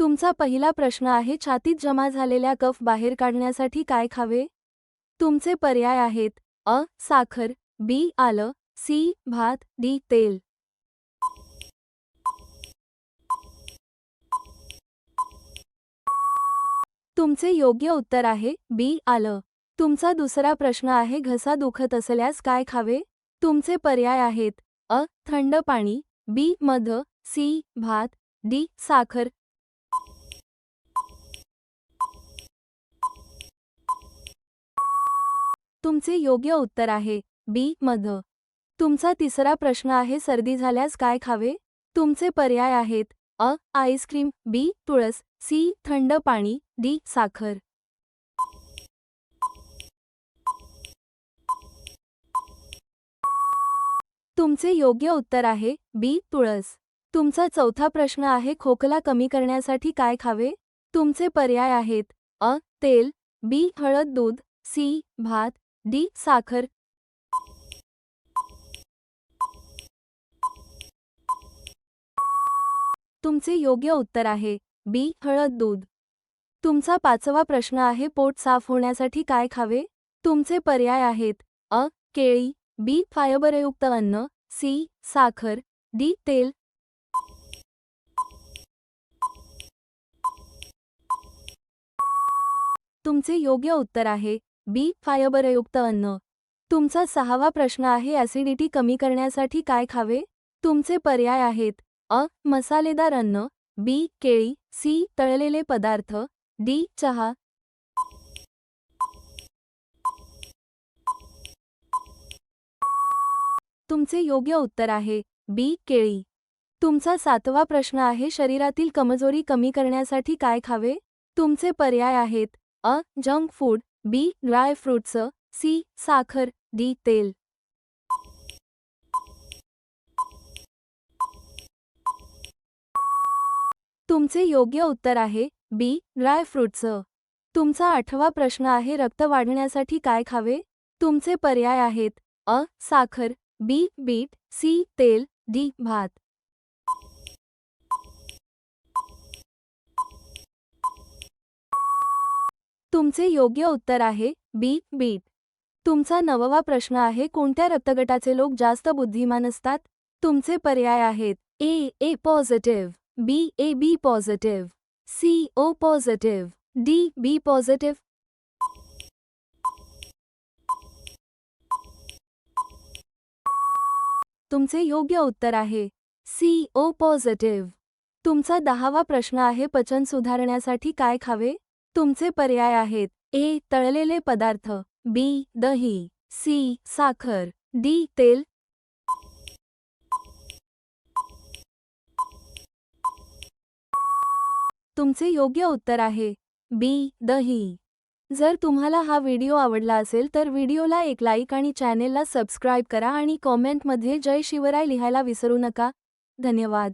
तुमचा पहिला प्रश्न आहे, छातीत जमा झालेल्या कफ बाहेर काढण्यासाठी काय खावे? तुमचे पर्याय आहेत: अ. साखर, बी. आलं, सी. भात, डी. तेल. तुमचे योग्य उत्तर आहे बी. आलं. तुमचा दुसरा प्रश्न आहे, घसा दुखत असल्यास काय खावे? तुमचे पर्याय आहेत: अ. थंड पाणी, बी. मध, सी. भात, डी. साखर. तुमचे योग्य उत्तर आहे बी. मध. तुमचा तिसरा प्रश्न आहे, सर्दी झाल्यास काय खावे? तुमचे पर्याय आहेत: अ. आईस्क्रीम, बी. तुळस, सी. थंड पाणी, डी. साखर. तुमचे योग्य उत्तर आहे बी. तुळस. तुमचा चौथा प्रश्न आहे, खोकला कमी करण्यासाठी काय खावे? तुमचे पर्याय आहेत: अ. तेल, बी. हळद दूध, सी. भात, डी. साखर. तुमचे योग्य उत्तर आहे बी. हळद दूध. तुमचा पाचवा प्रश्न आहे, पोट साफ होण्यासाठी काय खावे? तुमचे पर्याय आहेत: अ. केळी, बी. फायबरयुक्त अन्न, सी. साखर, डी. तेल. तुमचे योग्य उत्तर आहे बी. फायबरयुक्त अन्न. तुमचा सहावा प्रश्न आहे, ॲसिडिटी कमी करण्यासाठी काय खावे? तुमचे पर्याय आहेत: अ. मसालेदार अन्न, बी. केळी, सी. तळलेले पदार्थ, डी. चहा. तुमचे योग्य उत्तर आहे बी. केळी. तुमचा सातवा प्रश्न आहे, शरीरातील कमजोरी कमी करण्यासाठी काय खावे? तुमचे पर्याय आहेत: अ. Junk food, B. Dry fruits, C. साखर, डी. तेल. तुमचे योग्य उत्तर आहे बी. Dry fruits. तुमचा आठवा प्रश्न आहे, रक्त वाढण्यासाठी काय खावे? तुमचे पर्याय आहेत: अ. साखर, बी. Beet, C. तेल, डी. भात. तुमचे योग्य उत्तर आहे बी. बीट. तुमचा नववा प्रश्न आहे, कोणत्या रक्तगटाचे लोक जास्त बुद्धिमान असतात? तुमचे पर्याय आहेत: A. A positive, B. A B positive, C. O positive, D. B positive. तुमचे योग्य उत्तर आहे सी. O positive. तुमचा 10वा प्रश्न आहे, पचन सुधारण्यासाठी काय खावे? तुमचे पर्याय आहेत: ए. तळलेले पदार्थ, बी. दही, सी. साखर, डी. तेल. तुमचे योग्य उत्तर आहे बी. दही. जर तुम्हाला हा व्हिडिओ आवडला असेल तर व्हिडिओला एक लाईक आणि चॅनेलला सबस्क्राईब करा आणि कॉमेंटमध्ये जय शिवराय लिहायला विसरू नका. धन्यवाद.